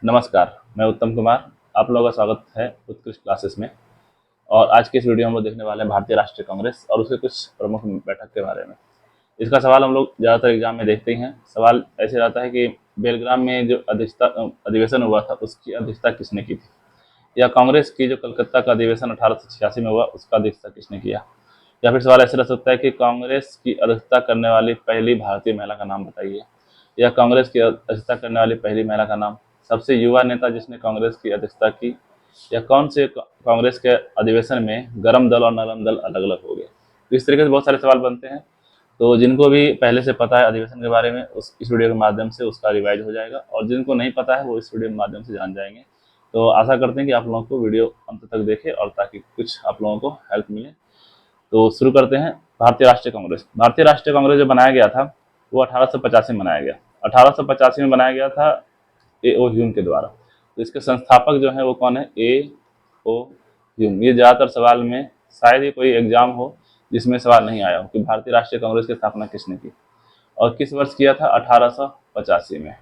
नमस्कार, मैं उत्तम कुमार। आप लोगों का स्वागत है उत्कृष्ट क्लासेस में। और आज की इस वीडियो में हम लोग देखने वाले हैं भारतीय राष्ट्रीय कांग्रेस और उसके कुछ प्रमुख बैठक के बारे में। इसका सवाल हम लोग ज़्यादातर एग्जाम में देखते ही हैं। सवाल ऐसे रहता है कि बेलग्राम में जो अधिवेशन हुआ था उसकी अध्यक्षता किसने की थी, या कांग्रेस की जो कलकत्ता का अधिवेशन 1886 में हुआ उसका अध्यक्षता किसने किया। या फिर सवाल ऐसे रह सकता है कि कांग्रेस की अध्यक्षता करने वाली पहली भारतीय महिला का नाम बताइए, या कांग्रेस की अध्यक्षता करने वाली पहली महिला का नाम, सबसे युवा नेता जिसने कांग्रेस की अध्यक्षता की, या कौन से कांग्रेस के अधिवेशन में गरम दल और नरम दल अलग अलग हो गए। तो इस तरीके से बहुत सारे सवाल बनते हैं। तो जिनको भी पहले से पता है अधिवेशन के बारे में उस इस वीडियो के माध्यम से उसका रिवाइज हो जाएगा, और जिनको नहीं पता है वो इस वीडियो के माध्यम से जान जाएंगे। तो आशा करते हैं कि आप लोगों को वीडियो अंत तक देखें और ताकि कुछ आप लोगों को हेल्प मिले। तो शुरू करते हैं। भारतीय राष्ट्रीय कांग्रेस। भारतीय राष्ट्रीय कांग्रेस जो बनाया गया था वो 1885 में बनाया गया। 1885 में बनाया गया था ए ओ ह्यूम के द्वारा। तो इसके संस्थापक जो है वो कौन है? ए ओ ह्यूम। ये ज़्यादातर सवाल में शायद ही कोई एग्जाम हो जिसमें सवाल नहीं आया हो कि भारतीय राष्ट्रीय कांग्रेस की स्थापना किसने की और किस वर्ष किया था? 1885 में।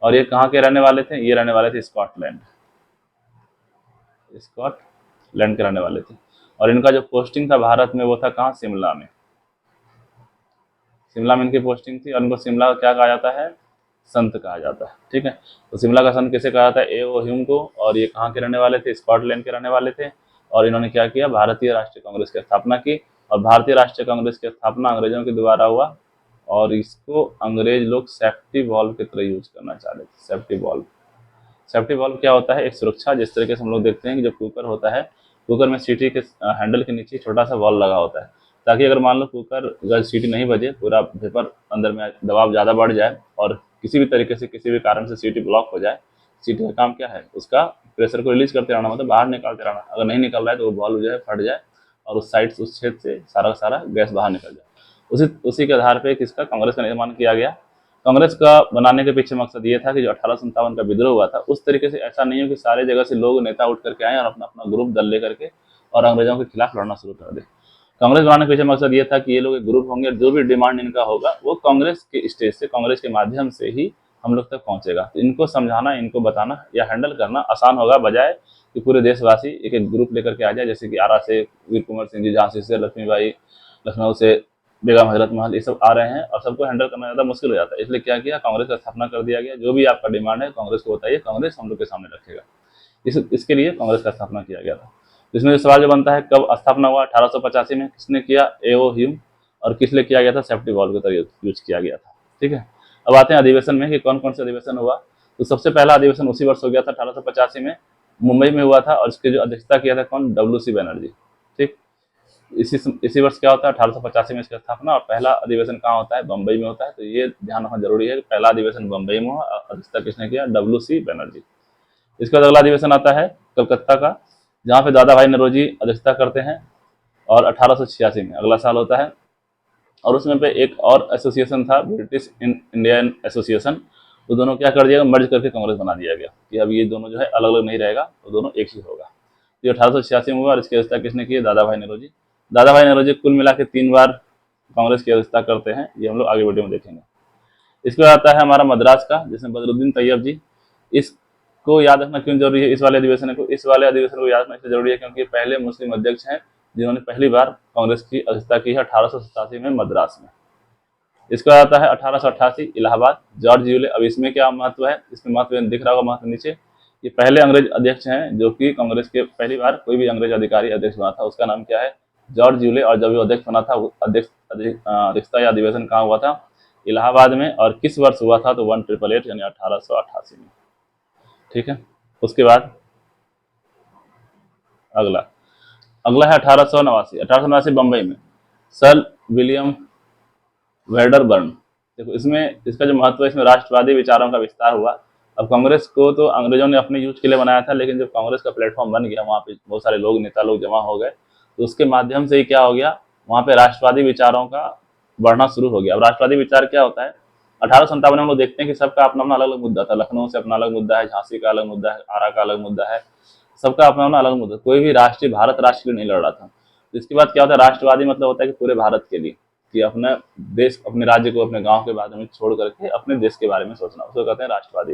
और ये कहाँ के रहने वाले थे? ये रहने वाले थे स्कॉटलैंड। स्कॉटलैंड के रहने वाले थे। और इनका जो पोस्टिंग था भारत में वो था कहाँ? शिमला में। शिमला में इनकी पोस्टिंग थी और इनको शिमला का क्या कहा जाता है? संत कहा जाता है। ठीक है। तो शिमला का संत किसे कहा जाता है? ए ओ ह्यूम को। और ये कहाँ के रहने वाले थे? स्कॉटलैंड के रहने वाले थे। और इन्होंने क्या किया? भारतीय राष्ट्रीय कांग्रेस की स्थापना की। और भारतीय राष्ट्रीय कांग्रेस की स्थापना अंग्रेजों के द्वारा हुआ, और इसको अंग्रेज लोग सेफ्टी वॉल्व की तरह यूज करना चाह रहे थे। Safety valve. सेफ्टी वॉल्व क्या होता है? एक सुरक्षा। जिस तरीके से हम लोग देखते हैं कि जब कुकर होता है, कुकर में सीटी के हैंडल के नीचे छोटा सा वॉल्व लगा होता है, ताकि अगर मान लो कुकर अगर सीटी नहीं बजे, पूरा वेपर अंदर में दबाव ज़्यादा बढ़ जाए और किसी भी तरीके से किसी भी कारण से सीटी ब्लॉक हो जाए, सीटी का काम क्या है? उसका प्रेशर को रिलीज करते रहना, मतलब बाहर निकालते रहना। अगर नहीं निकल रहा है तो वो वॉल्व जो है फट जाए और उस साइड उस छेद से सारा का सारा गैस बाहर निकल जाए। उसी उसी के आधार पर किसका? कांग्रेस का निर्माण किया गया। कांग्रेस का बनाने के पीछे मकसद ये था कि जो 1857 का विद्रोह हुआ था उस तरीके से ऐसा नहीं हो कि सारे जगह से लोग नेता उठ करके आए और अपना अपना ग्रुप दल लेकर के और अंग्रेजों के खिलाफ लड़ना शुरू कर दे। कांग्रेस बनाने के पीछे मकसद ये था कि ये लोग एक ग्रुप होंगे, जो भी डिमांड इनका होगा वो कांग्रेस के स्टेज से, कांग्रेस के माध्यम से ही हम लोग तक पहुंचेगा। तो इनको समझाना, इनको बताना या हैंडल करना आसान होगा, बजाय कि पूरे देशवासी एक एक ग्रुप लेकर के आ जाए। जैसे कि आरा से वीर कुंवर सिंह जी, झांसी से लक्ष्मीबाई, लखनऊ से बेगम हजरत महल, ये सब आ रहे हैं और सबको हैंडल करना ज़्यादा मुश्किल हो जाता है। इसलिए क्या किया? कांग्रेस का स्थापना कर दिया गया। जो भी आपका डिमांड है कांग्रेस को बताइए, कांग्रेस हम लोग के सामने रखेगा। इसके लिए कांग्रेस का स्थापना किया गया था। इसमें जो सवाल जो बनता है, कब स्थापना हुआ? 1885 में। किसने किया? ए ओ ह्यूम। और किस लिए किया गया था? सेफ्टी वॉल्व की तरह यूज किया गया था। ठीक है। अब आते हैं अधिवेशन में कि कौन कौन से अधिवेशन हुआ। तो सबसे पहला अधिवेशन उसी वर्ष हो गया था, 1885 में, मुंबई में हुआ था। और इसकी जो अध्यक्षता किया था कौन? W C Banerjee. ठीक। इसी वर्ष क्या होता है? 1885 में इसकी स्थापना। और पहला अधिवेशन कहाँ होता है? बम्बई में होता है। तो ये ध्यान रखना जरूरी है कि पहला अधिवेशन बम्बई में हुआ। अध्यक्षता किसने किया? W C Banerjee. इसके बाद अगला अधिवेशन आता है कलकत्ता का, जहाँ पे दादा भाई नौरोजी अध्यक्षता करते हैं। और 1886 में अगला साल होता है। और उसमें पे एक और एसोसिएशन था, ब्रिटिश इंडियन एसोसिएशन। तो दोनों क्या कर दिया? मर्ज करके कांग्रेस बना दिया गया कि अब ये दोनों जो है अलग अलग नहीं रहेगा, तो दोनों एक ही होगा। ये 1886 में हुआ। और इसकी अध्यक्षता किसने की? दादा भाई नौरोजी। दादा भाई नौरोजी कुल मिला के 3 बार कांग्रेस की अध्यक्षता करते हैं। ये हम लोग आगे वीडियो में देखेंगे। इसके बाद आता है हमारा मद्रास का, जिसमें बदरुद्दीन तैयब जी। इसको याद रखना क्यों जरूरी है? इस वाले अधिवेशन को याद रखना इसलिए जरूरी है क्योंकि पहले मुस्लिम अध्यक्ष हैं जिन्होंने पहली बार कांग्रेस की अध्यक्षता की है 1887 में मद्रास में। इसके बाद आता है 1888 इलाहाबाद, जॉर्ज यूले। अब इसमें क्या महत्व है? इसमें महत्व दिख रहा होगा महत्व नीचे। ये पहले अंग्रेज अध्यक्ष हैं जो कि कांग्रेस के पहली बार कोई भी अंग्रेज अधिकारी अध्यक्ष बना था। उसका नाम क्या है? George Yule. और जब वो अध्यक्ष बना था, अध्यक्षता या अधिवेशन कहाँ हुआ था? इलाहाबाद में। और किस वर्ष हुआ था? तो 1888 यानी 1888 में। ठीक है। उसके बाद अगला अगला है 1889 बम्बई में, सर विलियम वेडरबर्न। देखो इसमें इसका जो महत्व है, इसमें राष्ट्रवादी विचारों का विस्तार हुआ। अब कांग्रेस को तो अंग्रेजों ने अपने यूज के लिए बनाया था, लेकिन जब कांग्रेस का प्लेटफॉर्म बन गया, वहाँ पे बहुत सारे लोग, नेता लोग जमा हो गए, तो उसके माध्यम से ही क्या हो गया? वहाँ पे राष्ट्रवादी विचारों का बढ़ना शुरू हो गया। अब राष्ट्रवादी विचार क्या होता है? 1857 में हम लोग देखते हैं कि सबका अपना अपना अलग अलग मुद्दा था। लखनऊ से अपना अलग मुद्दा है, झांसी का अलग मुद्दा है, आरा का अलग मुद्दा है, सबका अपना अपना अलग मुद्दा। कोई भी राष्ट्रीय भारत राष्ट्र के लिए नहीं लड़ रहा था। इसके बाद क्या होता है? राष्ट्रवादी मतलब होता है कि पूरे भारत के लिए, कि अपना देश, अपने राज्य को, अपने गांव के बारे में छोड़ करके अपने देश के बारे में सोचना, उसको कहते हैं राष्ट्रवादी।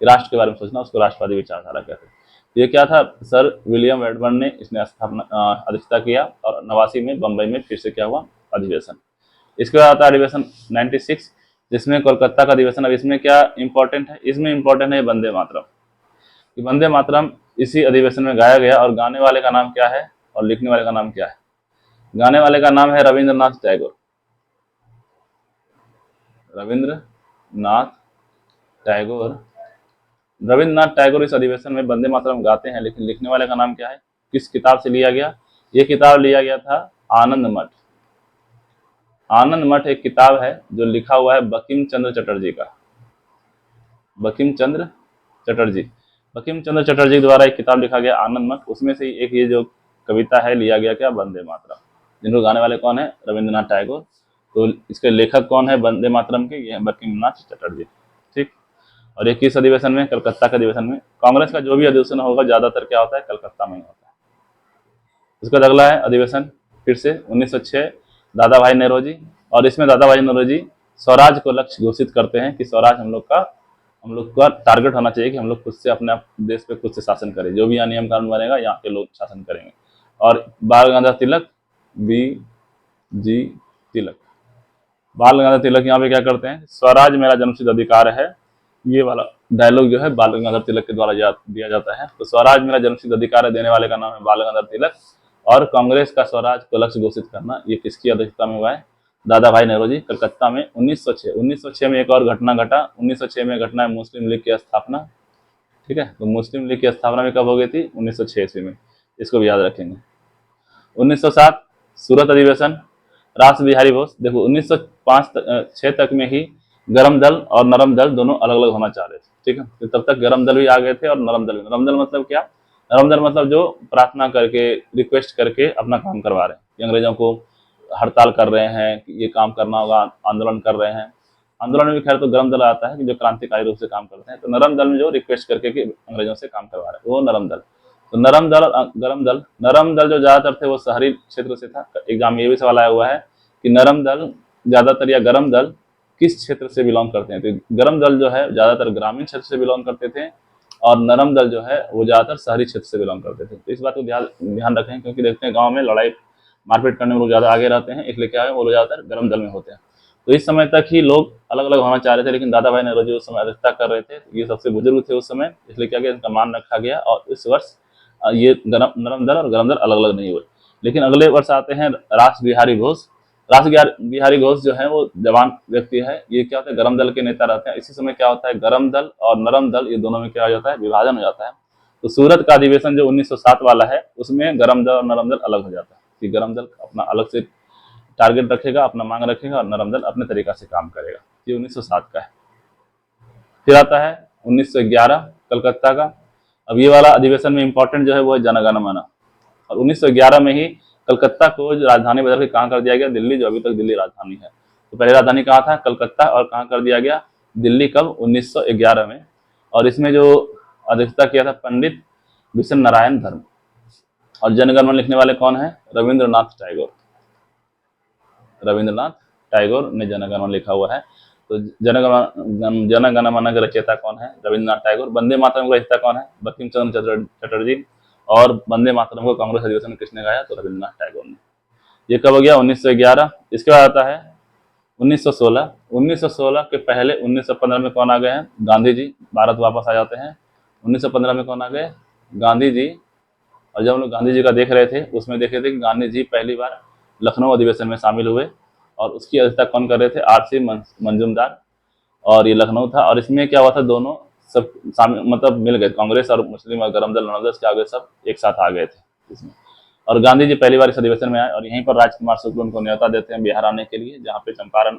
राष्ट्र के बारे में सोचना, उसको राष्ट्रवादी विचारधारा कहते हैं। ये क्या था, सर विलियम वेडबर्न ने इसने अध्यक्षता किया और 89 में बम्बई में फिर से क्या हुआ, अधिवेशन। इसके बाद आता है अधिवेशन 96, जिसमें कोलकाता का अधिवेशन। अब इसमें क्या इंपॉर्टेंट है, इसमें इंपॉर्टेंट है वंदे मातरम। वंदे मातरम इसी अधिवेशन में गाया गया, और गाने वाले का नाम क्या है और लिखने वाले का नाम क्या है। गाने वाले का नाम है रविंद्रनाथ टैगोर। रविंद्रनाथ टैगोर, रविंद्रनाथ टैगोर इस अधिवेशन में वंदे मातरम गाते हैं, लेकिन लिखने वाले का नाम क्या है, किस किताब से लिया गया। ये किताब लिया गया था आनंद मठ। आनंद मठ एक किताब है जो लिखा हुआ है बंकिम चंद्र चटर्जी का। बंकिम चंद्र चटर्जी, बंकिम चंद्र चटर्जी द्वारा एक किताब लिखा गया आनंद मठ, उसमें से एक ये जो कविता है लिया गया क्या, वंदे मातरम। जिनको गाने वाले कौन है, रविंद्रनाथ टैगोर। तो इसके लेखक कौन है वंदे मातरम के, ये है बंकिमनाथ चटर्जी। ठीक। और ये किस अधिवेशन में, कलकत्ता के अधिवेशन में। कांग्रेस का जो भी अधिवेशन होगा ज्यादातर क्या होता है, कलकत्ता में ही होता है। इसका अगला है अधिवेशन फिर से 1906, दादा भाई नौरोजी। और इसमें दादा भाई नौरोजी स्वराज को लक्ष्य घोषित करते हैं कि स्वराज हम लोग का टारगेट होना चाहिए कि हम लोग खुद से अपने देश पे खुद से शासन करें, जो भी यहाँ नियम कानून बनेगा यहाँ के लोग शासन करेंगे। और बाल गंगाधर तिलक, BG तिलक, बाल गंगाधर तिलक यहाँ पे क्या करते हैं, स्वराज मेरा जन्मसिद्ध अधिकार है, ये वाला डायलॉग जो है बाल गंगाधर तिलक के द्वारा दिया जाता है। तो स्वराज मेरा जन्मसिद्ध अधिकार है देने वाले का नाम है बाल गंगाधर तिलक। और कांग्रेस का स्वराज को लक्ष्य घोषित करना, ये किसकी अध्यक्षता में हुआ है, दादा भाई नौरोजी, कलकत्ता में 1906। 1906 में एक और घटना घटा, 1906 में घटना है मुस्लिम लीग की स्थापना। ठीक है, तो मुस्लिम लीग की स्थापना में कब हो गई थी, 1906 ईस्वी में, इसको भी याद रखेंगे। 1907 सूरत अधिवेशन, रास बिहारी बोस। देखो 1905-6 तक में ही गरम दल और नरम दल दोनों अलग अलग होना चाह रहे थे। ठीक है, तो तब तक गरम दल भी आ गए थे और नरम दल भी। नरम दल मतलब क्या, नरम दल मतलब जो प्रार्थना करके रिक्वेस्ट करके अपना काम करवा रहे हैं, कि अंग्रेजों को हड़ताल कर रहे हैं कि ये काम करना होगा, आंदोलन कर रहे हैं। आंदोलन में भी खैर तो गरम दल आता है कि जो क्रांतिकारी रूप से काम करते हैं। तो नरम दल में जो रिक्वेस्ट करके कि अंग्रेजों से काम करवा रहे हैं, वो नरम दल। तो नरम दल और गरम दल, नरम दल जो ज्यादातर थे वो शहरी क्षेत्र से था। एग्जाम में ये भी सवाल आया हुआ है कि नरम दल ज्यादातर या गरम दल किस क्षेत्र से बिलोंग करते हैं। तो गरम दल जो है ज्यादातर ग्रामीण क्षेत्र से बिलोंग करते थे, और नरम दल जो है वो ज्यादातर शहरी क्षेत्र से बिलोंग करते थे। तो इस बात को ध्यान रखें, क्योंकि देखते हैं गाँव में लड़ाई मारपीट करने में लोग ज्यादा आगे रहते हैं, इसलिए क्या है वो लोग ज्यादातर गरम दल में होते हैं। तो इस समय तक ही लोग अलग अलग होना चाह रहे थे, लेकिन दादा भाई नौरोजी उस समय अध्यक्षता कर रहे थे। ये सबसे बुजुर्ग थे उस समय, इसलिए क्या गया, इनका मान रखा गया। और इस वर्ष ये नरम दल और गरम दल अलग अलग नहीं हुए। लेकिन अगले वर्ष आते हैं रास बिहारी घोष। रास बिहारी घोष जो है वो जवान व्यक्ति है, ये क्या होता है, गरम दल के नेता रहते हैं। इसी समय क्या होता है, गरम दल और नरम दल ये दोनों में क्या हो जाता है, विभाजन हो जाता है। तो सूरत का अधिवेशन जो 1907 वाला है, उसमें गरम दल और नरम दल अलग हो जाता है, कि गरम दल अपना अलग से टारगेट रखेगा, अपना मांग रखेगा, और नरम दल अपने तरीका से काम करेगा। ये 1907 का है। फिर आता है 1911 कलकत्ता का। अब ये वाला अधिवेशन में इंपॉर्टेंट जो है वो है जनगण मन। और 1911 में ही कलकत्ता को राजधानी बदल के कहाँ कर दिया गया, दिल्ली, जो अभी तक दिल्ली राजधानी है। तो पहले राजधानी कहाँ था, कलकत्ता, और कहाँ कर दिया गया, दिल्ली। कब, 1911 में। और इसमें जो अध्यक्षता किया था पंडित विशन नारायण धर्म। और जनगण मन लिखने वाले कौन है, रविंद्रनाथ टैगोर। रविंद्रनाथ टैगोर ने जनगण मन लिखा हुआ है। तो जनगण मन का रचयिता कौन है, रविंद्रनाथ टैगोर। वंदे मातरम का रचयिता कौन है, बंकिम चंद्र चटर्जी। और वंदे मातरम को कांग्रेस अधिवेशन में किसने गाया, तो रविंद्रनाथ टैगोर ने। ये कब हो गया, 1911। इसके बाद आता है 1916। 1916 के पहले 1915 में कौन आ गए हैं, गांधी जी भारत वापस आ जाते हैं। 1915 में कौन आ गए, गांधी जी। और जब हम लोग गांधी जी का देख रहे थे, उसमें देखे थे कि गांधी जी पहली बार लखनऊ अधिवेशन में शामिल हुए, और उसकी अध्यक्षता कौन कर रहे थे, RC मंजूमदार। और ये लखनऊ था। और इसमें क्या हुआ था, दोनों सब मतलब मिल गए, कांग्रेस और मुस्लिम और गरम दल, नरम दल क्या आ गए, सब एक साथ आ गए थे इसमें। और गांधी जी पहली बार इस अधिवेशन में आए, और यहीं पर राजकुमार शुक्ल उनको न्योता देते हैं बिहार आने के लिए, जहाँ पे चंपारण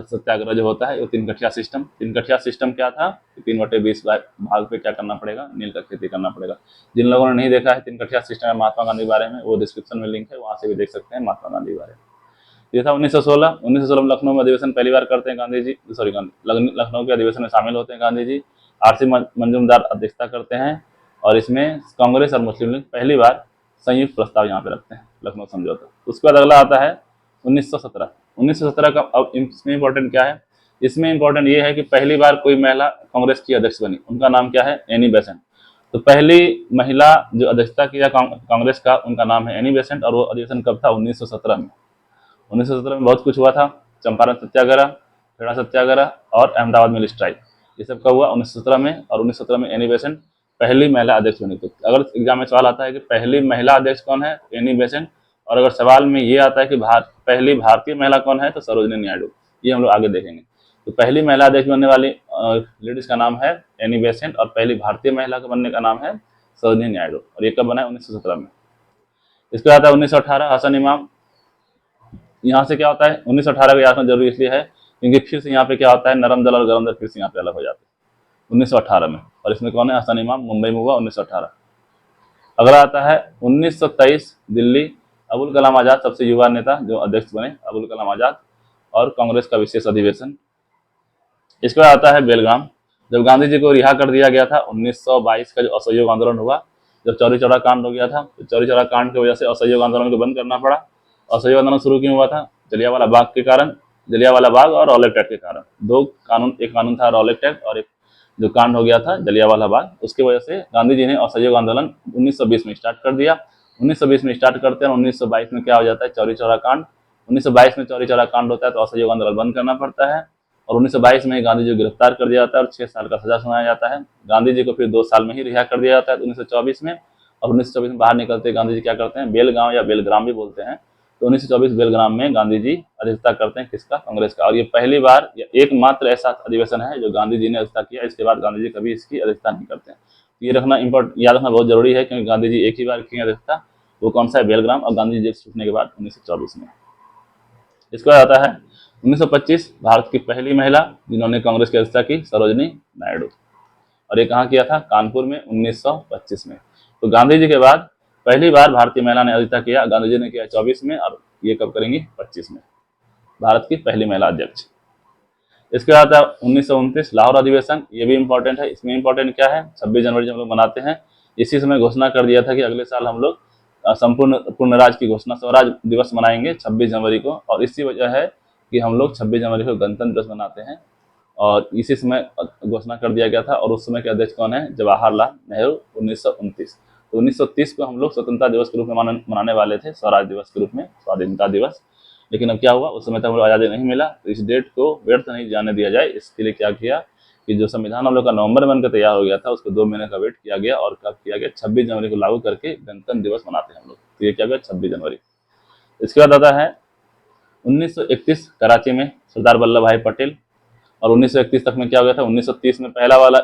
सत्याग्रह जो होता है, वो 3 कठिया सिस्टम। 3 कठिया सिस्टम क्या था, 3/20 भाग पे क्या करना पड़ेगा, नील का खेती करना पड़ेगा। जिन लोगों ने नहीं देखा है 3 कठिया सिस्टम महात्मा गांधी के बारे में, वो डिस्क्रिप्शन में लिंक है, वहां से भी देख सकते हैं महात्मा गांधी के बारे में। ये था 1916। 1916 में लखनऊ में अधिवेशन पहली बार करते हैं गांधी जी, लखनऊ के अधिवेशन में शामिल होते हैं गांधी जी। RC मंजूमदार अध्यक्षता करते हैं, और इसमें कांग्रेस और मुस्लिम लीग पहली बार संयुक्त प्रस्ताव यहाँ पे रखते हैं, लखनऊ समझौता। उसके बाद अगला आता है 1917। 1917 का अब इसमें इंपॉर्टेंट क्या है, इसमें इंपॉर्टेंट ये है कि पहली बार कोई महिला कांग्रेस की अध्यक्ष बनी, उनका नाम क्या है, एनी बेसेंट। तो पहली महिला जो अध्यक्षता किया कांग्रेस का, उनका नाम है एनी बेसेंट, और वो अधिवेशन कब था, 1917 में। 1917 में बहुत कुछ हुआ था, चंपारण सत्याग्रह, खेड़ा सत्याग्रह और अहमदाबाद मिल स्ट्राइक, ये सब कब हुआ, 1917 में। और 1917 में एनी बेसेंट पहली महिला अध्यक्ष बनी। तो अगर एग्जाम में सवाल आता है कि पहली महिला अध्यक्ष कौन है, एनी बेसेंट, और अगर सवाल में ये आता है कि पहली भारतीय महिला कौन है, तो सरोजिनी नायडू। ये हम लोग आगे देखेंगे। तो पहली महिला अध्यक्ष बनने वाली लेडीज का नाम है एनी बेसेंट, और पहली भारतीय महिला का बनने का नाम है सरोजिनी नायडू, और ये कब बना है, 1917 में। इसके बाद 1918 हसन इमाम। यहाँ से क्या होता है, 1918 का याद रखना जरूरी इसलिए है क्योंकि फिर से यहाँ पे क्या होता है, नरम दल और गरम दल फिर से यहाँ पे अलग हो जाते हैं 1918 में। और इसमें कौन है, हसन इमाम, मुंबई में हुआ 1918। अगला आता है 1923 दिल्ली, अबुल कलाम आजाद सबसे युवा नेता जो अध्यक्ष बने, अबुल कलाम आजाद, और कांग्रेस का विशेष अधिवेशन। इसके बाद आता है बेलगाम, जब गांधी जी को रिहा कर दिया गया था। 1922 का जो असहयोग आंदोलन हुआ, जब चौरी चौरा कांड हो गया था, तो चौरी चौरा कांड की वजह से असहयोग आंदोलन को बंद करना पड़ा। असहयोग आंदोलन शुरू क्यों हुआ था, जलियांवाला बाग के कारण, जलियांवाला बाग और रॉलेट एक्ट के कारण। दो कानून, एक कानून था रॉलेट एक्ट, और एक जो कांड हो गया था जलियांवाला बाग, उसकी वजह से गांधी जी ने असहयोग आंदोलन 1920 में स्टार्ट कर दिया। 1920 में स्टार्ट करते हैं, 1922 में क्या हो जाता है, चौरी चौरा कांड। 1922 में चौरी चौरा कांड होता है तो असहयोग आंदोलन बंद करना पड़ता है, और 1922 में गांधी जी को गिरफ्तार कर दिया जाता है और 6 साल का सजा सुनाया जाता है। गांधी जी को फिर 2 साल में ही रिहा कर दिया जाता है 1924 में। और 1924 में बाहर निकलते गांधी जी क्या करते हैं, बेलगांव या बेलग्राम भी बोलते हैं, तो 1924 बेलग्राम में गांधी जी अध्यक्षता करते हैं, किसका, कांग्रेस का। और ये पहली बार या एकमात्र ऐसा अधिवेशन है जो गांधी जी ने अध्यक्षता किया, इसके बाद गांधी जी कभी इसकी अध्यक्षता नहीं करते हैं। ये रखना याद रखना बहुत जरूरी है, क्योंकि गांधी जी एक ही बार किए अध्यक्षता, वो कौन सा है, बेलग्राम, और गांधी जी जेल छूटने के बाद 1924 में। इसके बाद आता है 1925 भारत की पहली महिला जिन्होंने कांग्रेस की अध्यक्षता की, सरोजिनी नायडू, और ये कहाँ किया था, कानपुर में 1925 में। तो गांधी जी के बाद पहली बार भारतीय महिला ने अध्यक्षता किया, गांधी जी ने किया 24 में, और ये कब करेंगी, 25 में, भारत की पहली महिला अध्यक्ष। इसके बाद 1929 लाहौर अधिवेशन, ये भी इंपॉर्टेंट है। इसमें इंपॉर्टेंट क्या है, 26 जनवरी जब हम लोग मनाते हैं, इसी समय घोषणा कर दिया था कि अगले साल हम लोग संपूर्ण पूर्ण राज्य की घोषणा, स्वराज दिवस मनाएंगे 26 जनवरी को, और इसी वजह है कि हम लोग 26 जनवरी को गणतंत्र दिवस मनाते हैं, और इसी समय घोषणा कर दिया गया था। और उस समय के अध्यक्ष कौन है, जवाहरलाल नेहरू, 1929। तो 1930 को हम लोग स्वतंत्रता दिवस के रूप में मनाने वाले थे, स्वराज दिवस के रूप में, स्वाधीनता दिवस, लेकिन अब क्या हुआ, उस समय तक हम लोग आज़ादी नहीं मिला, तो इस डेट को व्यर्थ नहीं जाने दिया जाए, इसके लिए क्या किया कि जो संविधान हम लोग का नवंबर में बनकर तैयार हो गया था, उसको 2 महीने का वेट किया गया, और कब किया गया, 26 जनवरी को लागू करके गणतंत्र दिवस मनाते हैं हम लोग। तो ये क्या गया, 26 जनवरी। इसके बाद आता है 1931 कराची में सरदार वल्लभ भाई पटेल, और 1931 तक में क्या हो गया था, 1930 में पहला वाला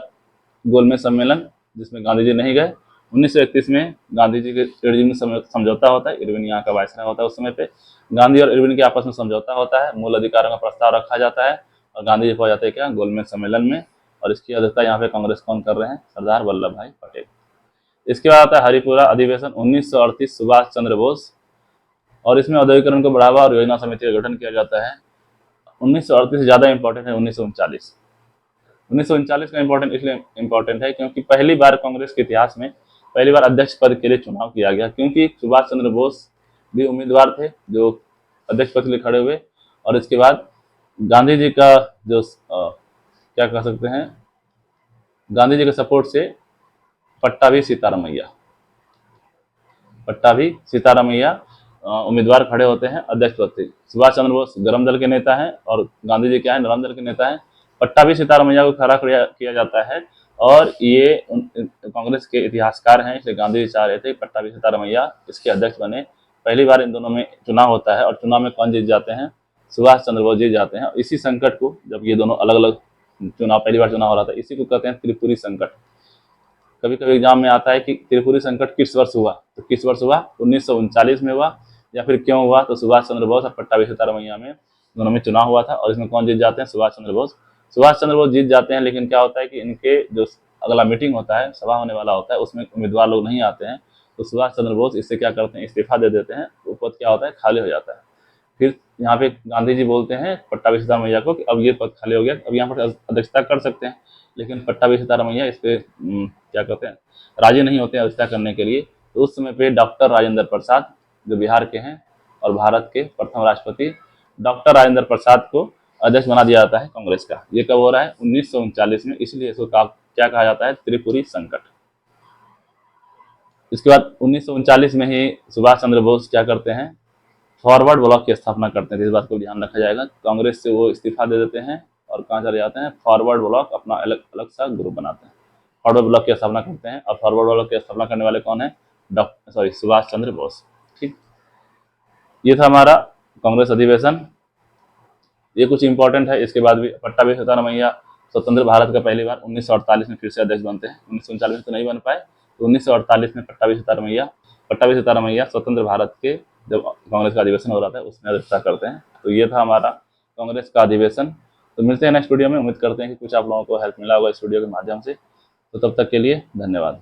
गोलमेज सम्मेलन जिसमें गांधी जी नहीं गए। 1931 में गांधी जी के इरविन में समझौता होता है, इरविन यहाँ का वायसराय होता है उस समय पे, गांधी और इरविन के आपस में समझौता होता है, मूल अधिकारों का प्रस्ताव रखा जाता है, और गांधी जी पहुंच जाते हैं क्या, गोलमेज सम्मेलन में, और इसकी अध्यक्षता यहाँ पे कांग्रेस कौन कर रहे हैं, सरदार वल्लभ भाई पटेल। इसके बाद आता है हरिपुरा अधिवेशन 1938 सुभाष चंद्र बोस, और इसमें औद्योगिकरण को बढ़ावा और योजना समिति का गठन किया जाता है। 1938 से ज्यादा इंपॉर्टेंट है 1939। 1939 का इंपॉर्टेंट इसलिए इंपॉर्टेंट है क्योंकि पहली बार कांग्रेस के इतिहास में पहली बार अध्यक्ष पद के लिए चुनाव किया गया, क्योंकि सुभाष चंद्र बोस भी उम्मीदवार थे जो अध्यक्ष पद के लिए खड़े हुए, और इसके बाद गांधी जी का जो क्या कह सकते हैं, गांधी जी के सपोर्ट से पट्टाभी सीतारामैया उम्मीदवार खड़े होते हैं अध्यक्ष पद से। सुभाष चंद्र बोस गरम दल के नेता हैं, और गांधी जी क्या है, नरम दल के नेता हैं। पट्टाभी सीतारामैया को खड़ा किया जाता है, और ये कांग्रेस के इतिहासकार हैं, इसलिए गांधी जी चाह रहे थे पट्टाभी सीतारामैया इसके अध्यक्ष बने। पहली बार इन दोनों में चुनाव होता है, और चुनाव में कौन जीत जाते हैं, सुभाष चंद्र बोस जीत जाते हैं। इसी संकट को, जब ये दोनों अलग अलग चुनाव पहली बार चुनाव हो रहा था, इसी को कहते हैं त्रिपुरी संकट। कभी कभी एग्जाम में आता है कि त्रिपुरी संकट किस वर्ष हुआ, तो किस वर्ष हुआ, 1939 में हुआ, या फिर क्यों हुआ, तो सुभाष चंद्र बोस और पट्टाभी सीतारामैया में दोनों में चुनाव हुआ था, और इसमें कौन जीत जाते हैं, सुभाष चंद्र बोस। सुभाष चंद्र बोस जीत जाते हैं, लेकिन क्या होता है कि इनके जो अगला मीटिंग होता है, सभा होने वाला होता है, उसमें उम्मीदवार लोग नहीं आते हैं, तो सुभाष चंद्र बोस इससे क्या करते हैं, इस्तीफा दे देते हैं, वो पद क्या होता है, खाली हो जाता है। फिर यहाँ पे गांधी जी बोलते हैं पट्टाभी सीतारामैया को कि अब ये पद खाली हो गया, अब यहाँ पर अध्यक्षता कर सकते हैं, लेकिन पट्टाभी सीतारामैया इस पे क्या कहते हैं, राजी नहीं होते हैं अध्यक्षता करने के लिए। तो उस समय पे डॉक्टर राजेंद्र प्रसाद जो बिहार के हैं और भारत के प्रथम राष्ट्रपति, डॉक्टर राजेंद्र प्रसाद को अध्यक्ष बना दिया जाता है कांग्रेस का। ये कब हो रहा है? 1939 में, इसलिए इसको क्या कहा जाता है? त्रिपुरी संकट। इसके बाद 1939 में ही सुभाष चंद्र बोस क्या करते हैं? फॉरवर्ड ब्लॉक की स्थापना करते हैं। इस बात को ध्यान रखा जाएगा। कांग्रेस से वो इस्तीफा दे देते हैं और कहाँ चले जाते हैं? फॉरवर्ड ब्लॉक, अपना अलग अलग सा ग्रुप बनाते हैं। फॉरवर्ड ब्लॉक की स्थापना करते हैं और फॉरवर्ड ब्लॉक की स्थापना करने वाले कौन है? सुभाष चंद्र बोस। ठीक, ये था हमारा कांग्रेस अधिवेशन। ये कुछ इंपॉर्टेंट है। इसके बाद भी पट्टाभी सीतारमैया स्वतंत्र भारत का पहली बार 1948 में फिर से अध्यक्ष बनते हैं। 1939 में तो नहीं बन पाए, तो 1948 में पट्टाभी सीतारमैया स्वतंत्र भारत के जब कांग्रेस का अधिवेशन हो रहा था उसमें अध्यक्षता करते हैं। तो ये था हमारा कांग्रेस का अधिवेशन। तो मिलते हैं नेक्स्ट वीडियो में। उम्मीद करते हैं कि कुछ आप लोगों को हेल्प मिला होगा इस वीडियो के माध्यम से। तो तब तक के लिए धन्यवाद।